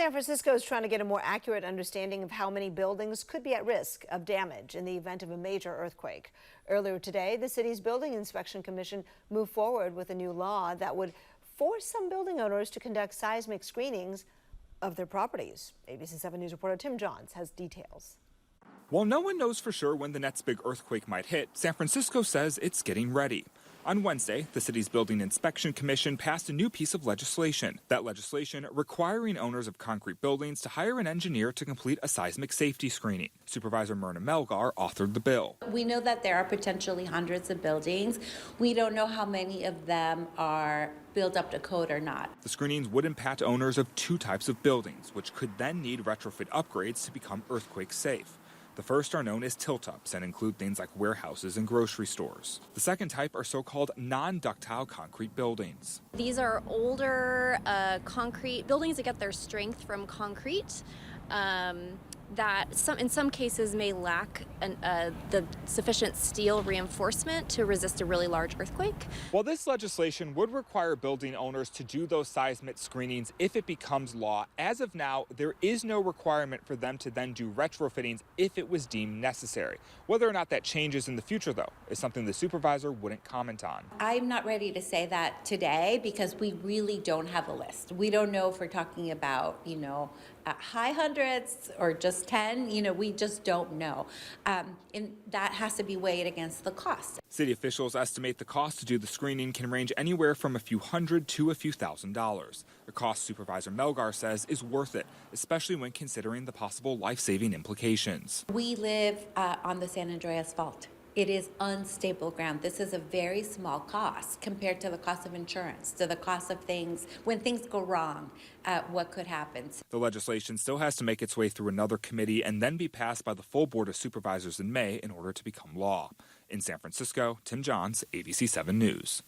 San Francisco is trying to get a more accurate understanding of how many buildings could be at risk of damage in the event of a major earthquake. Earlier today, the city's Building Inspection Commission moved forward with a new law that would force some building owners to conduct seismic screenings of their properties. ABC 7 News reporter Tim Johns has details. While no one knows for sure when the next big earthquake might hit, San Francisco says it's getting ready. On Wednesday, the city's Building Inspection Commission passed a new piece of legislation. That legislation requiring owners of concrete buildings to hire an engineer to complete a seismic safety screening. Supervisor Myrna Melgar authored the bill. We know that there are potentially hundreds of buildings. We don't know how many of them are built up to code or not. The screenings would impact owners of two types of buildings, which could then need retrofit upgrades to become earthquake safe. The first are known as tilt-ups and include things like warehouses and grocery stores. The second type are so-called non-ductile concrete buildings. These are older concrete buildings that get their strength from concrete that in some cases may lack the sufficient steel reinforcement to resist a really large earthquake. While this legislation would require building owners to do those seismic screenings if it becomes law, as of now, there is no requirement for them to then do retrofittings if it was deemed necessary. Whether or not that changes in the future, though, is something the supervisor wouldn't comment on. I'm not ready to say that today because we really don't have a list. We don't know if we're talking about, high hundreds or just 10, we just don't know. And that has to be weighed against the cost. City officials estimate the cost to do the screening can range anywhere from a few hundred to a few $1,000s. The cost, Supervisor Melgar says, is worth it, especially when considering the possible life-saving implications. We live on the San Andreas Fault. It is unstable ground. This is a very small cost compared to the cost of insurance, to the cost of things, when things go wrong, what could happen. The legislation still has to make its way through another committee and then be passed by the full Board of Supervisors in May in order to become law. In San Francisco, Tim Johns, ABC 7 News.